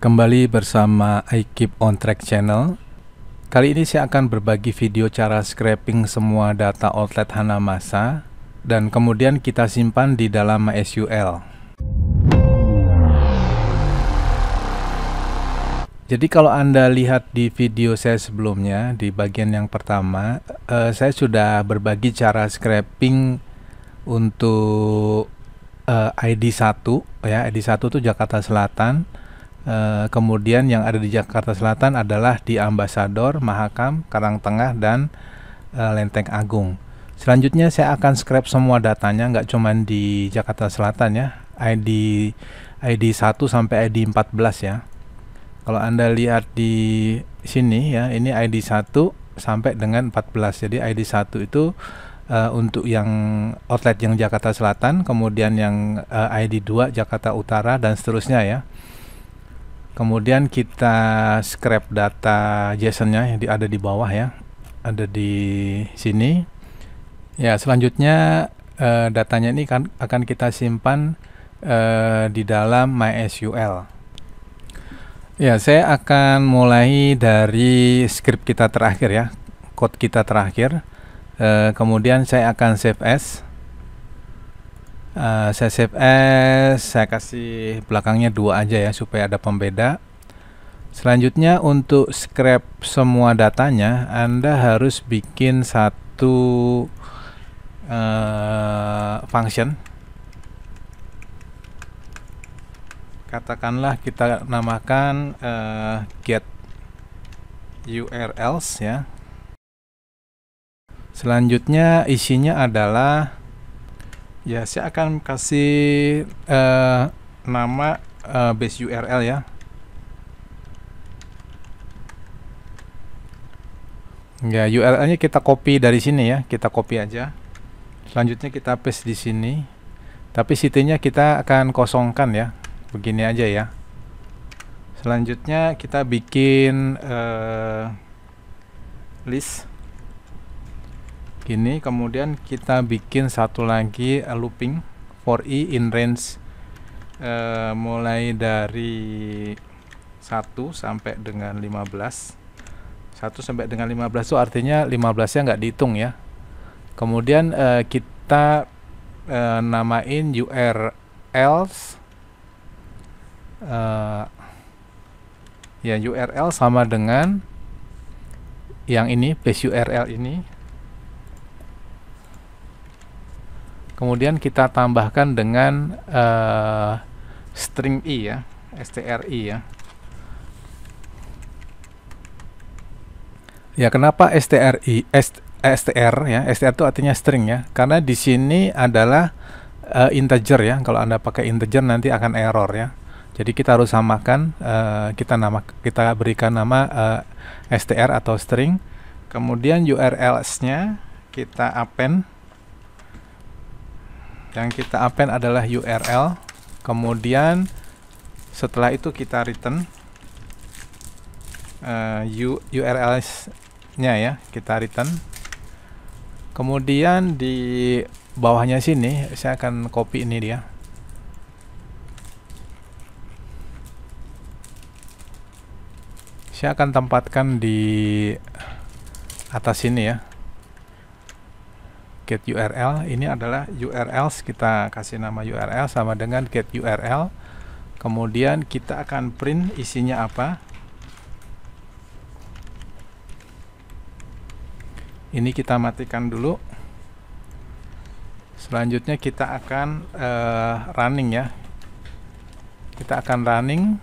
Kembali bersama I Keep on Track channel. Kali ini saya akan berbagi video cara scraping semua data outlet Hanamasa dan kemudian kita simpan di dalam MySQL. Jadi kalau Anda lihat di video saya sebelumnya, di bagian yang pertama, saya sudah berbagi cara scraping untuk ID 1 ya. ID 1 itu Jakarta Selatan. Kemudian yang ada di Jakarta Selatan adalah di Ambasador, Mahakam, Karangtengah, dan Lenteng Agung. Selanjutnya saya akan scrap semua datanya, nggak cuma di Jakarta Selatan ya, ID 1 sampai ID 14 ya. Kalau Anda lihat di sini ya, ini ID 1 sampai dengan 14. Jadi ID 1 itu untuk yang outlet yang Jakarta Selatan, kemudian yang ID 2 Jakarta Utara, dan seterusnya ya. Kemudian kita scrap data JSON-nya yang ada di bawah ya, ada di sini. Ya, selanjutnya datanya ini akan kita simpan di dalam MySQL. Ya, saya akan mulai dari script kita terakhir ya, code kita terakhir. Kemudian saya akan save as. Saya save as, saya kasih belakangnya 2 aja ya supaya ada pembeda. Selanjutnya untuk scrap semua datanya, Anda harus bikin satu function. Katakanlah kita namakan get URLs ya. Selanjutnya isinya adalah ya, saya akan kasih nama base URL ya. Ya, URL-nya kita copy dari sini ya, kita copy aja. Selanjutnya kita paste di sini. Tapi city-nya kita akan kosongkan ya. Begini aja ya. Selanjutnya kita bikin list gini, kemudian kita bikin satu lagi looping for i in range mulai dari 1 sampai dengan 15. 1 sampai dengan 15 itu artinya 15 nya nggak dihitung ya. Kemudian kita namain URLs ya, URL sama dengan yang ini, base URL ini. Kemudian kita tambahkan dengan string i ya, stri ya. Ya, kenapa str ya? Str itu artinya string ya, karena di sini adalah integer ya. Kalau Anda pakai integer nanti akan error ya. Jadi kita harus samakan, kita berikan nama str atau string. Kemudian URLs-nya kita append. Yang kita append adalah URL. Kemudian setelah itu kita return URLs-nya ya, kita return. Kemudian di bawahnya sini saya akan copy ini dia. Saya akan tempatkan di atas sini ya. Get URL ini adalah URLs, kita kasih nama URL sama dengan get URL. Kemudian kita akan print isinya apa. Ini kita matikan dulu. Selanjutnya kita akan running ya. Kita akan running.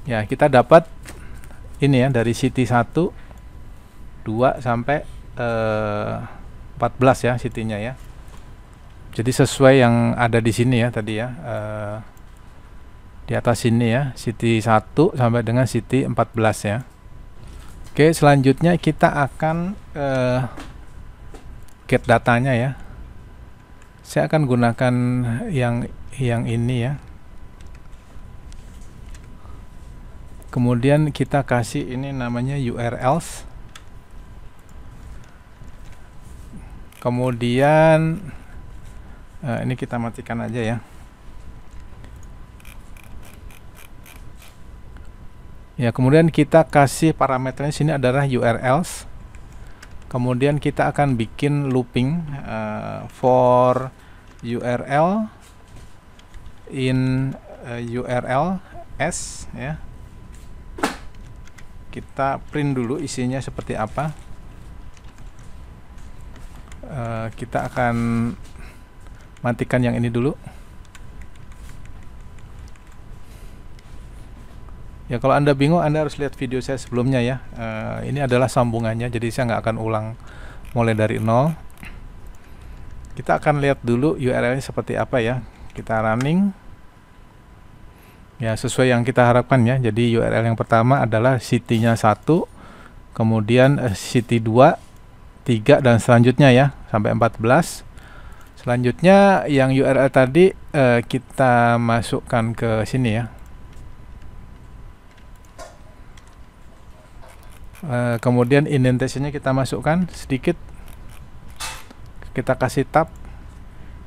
Ya, kita dapat ini ya, dari city 1, 2 sampai 14 ya city-nya ya. Jadi sesuai yang ada di sini ya tadi ya. Di atas sini ya, city 1 sampai dengan city 14 ya. Oke, selanjutnya kita akan get datanya ya. Saya akan gunakan yang ini ya. Kemudian kita kasih ini namanya URLs. Kemudian ini kita matikan aja ya. Ya, kemudian kita kasih parameternya sini adalah URLs. Kemudian kita akan bikin looping for URL in URL s ya. Kita print dulu isinya seperti apa. Kita akan matikan yang ini dulu. Ya, kalau Anda bingung, Anda harus lihat video saya sebelumnya ya. Ini adalah sambungannya, jadi saya nggak akan ulang mulai dari nol. Kita akan lihat dulu URL-nya seperti apa ya. Kita running. Ya, sesuai yang kita harapkan ya. Jadi URL yang pertama adalah city-nya 1, kemudian city 2, 3 dan selanjutnya ya sampai 14. Selanjutnya yang URL tadi kita masukkan ke sini ya. Kemudian indentationnya kita masukkan sedikit, kita kasih tab,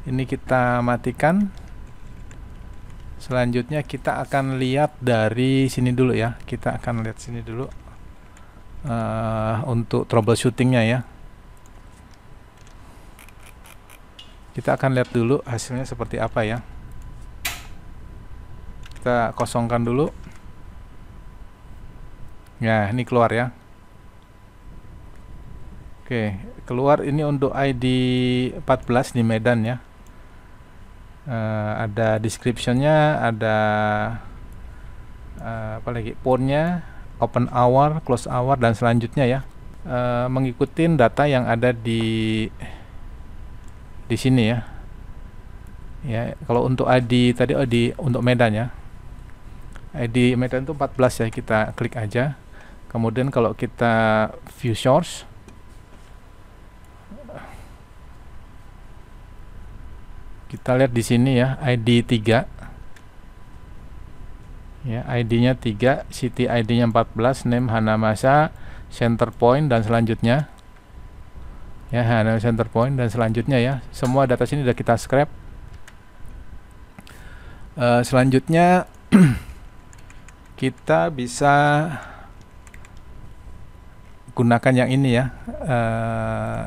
ini kita matikan. Selanjutnya kita akan lihat dari sini dulu ya, kita akan lihat sini dulu untuk troubleshootingnya ya. Kita akan lihat dulu hasilnya seperti apa ya. Kita kosongkan dulu ya, ini keluar ya. Oke, keluar ini untuk ID 14 di Medan ya. Ada description-nya, ada apa lagi, phone-nya, open hour, close hour dan selanjutnya ya. Mengikuti data yang ada di sini ya. Ya, kalau untuk ID tadi untuk Medan ya. ID Medan itu 14 ya, kita klik aja. Kemudian kalau kita view source, kita lihat di sini ya, ID 3 ya, ID-nya 3, city ID-nya 14, name Hanamasa, center point dan selanjutnya ya, center point dan selanjutnya ya. Semua data sini sudah kita scrap. Selanjutnya kita bisa gunakan yang ini ya.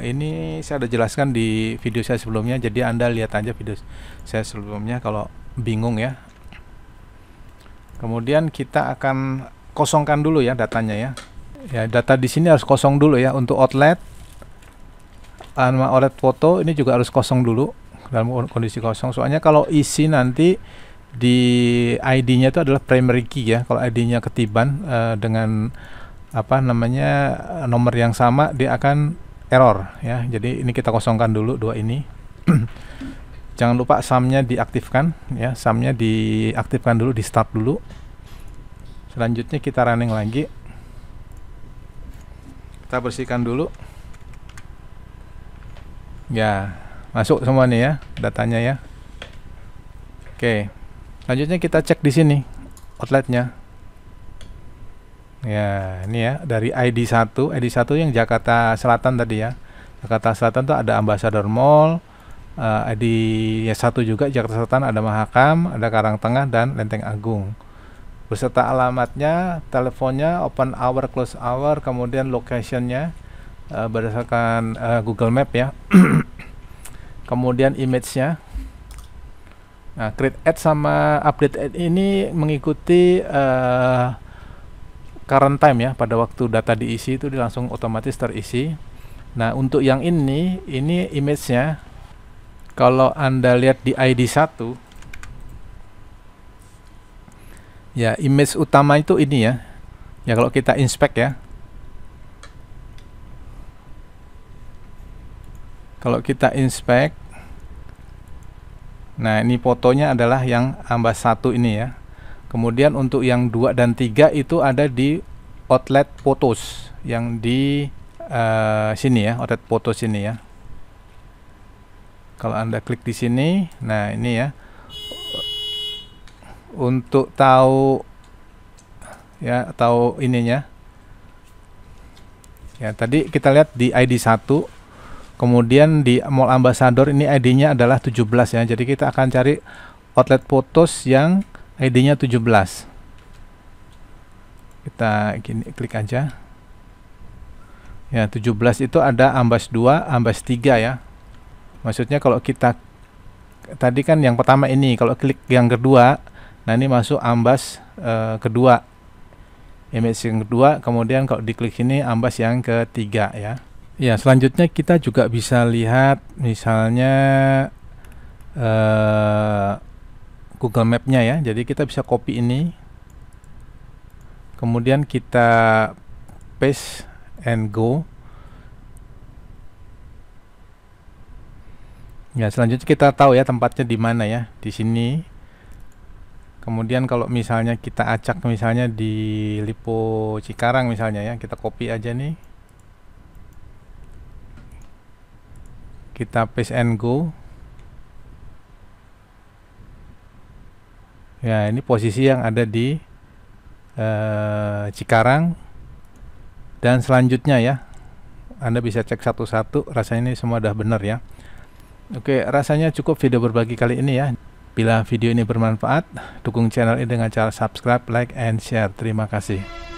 Ini saya sudah jelaskan di video saya sebelumnya, jadi Anda lihat aja video saya sebelumnya kalau bingung ya. Kemudian kita akan kosongkan dulu ya datanya ya. Ya, data di sini harus kosong dulu ya. Untuk outlet, nama outlet foto ini juga harus kosong dulu dalam kondisi kosong. Soalnya kalau isi nanti di ID-nya itu adalah primary key ya. Kalau ID-nya ketiban dengan apa namanya nomor yang sama, dia akan error ya. Jadi ini kita kosongkan dulu dua ini. Jangan lupa sum-nya diaktifkan ya, sum-nya diaktifkan dulu, di start dulu. Selanjutnya kita running lagi. Kita bersihkan dulu. Ya, masuk semua nih ya datanya ya. Oke. Selanjutnya kita cek di sini outletnya. Ya, ini ya dari ID 1 yang Jakarta Selatan tadi ya. Jakarta Selatan tuh ada Ambassador Mall, ID ya 1 juga Jakarta Selatan, ada Mahakam, ada Karangtengah dan Lenteng Agung. Beserta alamatnya, teleponnya, open hour, close hour, kemudian location-nya berdasarkan Google Map ya. Kemudian image-nya. Nah, create ad sama update ad ini mengikuti current time ya, pada waktu data diisi itu langsung otomatis terisi. Nah, untuk yang ini image-nya, kalau Anda lihat di ID 1 ya, image utama itu ini ya. Ya, kalau kita inspect ya, kalau kita inspect, nah ini fotonya adalah yang Ambas 1 ini ya. Kemudian untuk yang 2 dan 3 itu ada di outlet photos yang di sini ya, outlet photos ini ya. Kalau Anda klik di sini, nah ini ya. Untuk tahu ya, tahu ininya. Ya, tadi kita lihat di ID 1. Kemudian di Mall Ambassador ini ID-nya adalah 17 ya. Jadi kita akan cari outlet photos yang ID-nya 17. kita gini klik aja. Ya, 17 itu ada ambas 2, ambas 3 ya. Maksudnya kalau kita tadi kan yang pertama ini, kalau klik yang kedua, nah ini masuk ambas kedua, image yang kedua. Kemudian kalau diklik sini ambas yang ketiga ya. Ya, selanjutnya kita juga bisa lihat misalnya Google Map-nya ya. Jadi kita bisa copy ini, kemudian kita paste and go. Ya, selanjutnya kita tahu ya tempatnya di mana ya, di sini. Kemudian kalau misalnya kita acak misalnya di Lipo Cikarang misalnya ya, kita copy aja nih. Kita paste and go. Ya, ini posisi yang ada di Cikarang. Dan selanjutnya ya, Anda bisa cek satu-satu, rasanya ini semua udah benar ya. Oke, rasanya cukup video berbagi kali ini ya. Bila video ini bermanfaat, dukung channel ini dengan cara subscribe, like, and share. Terima kasih.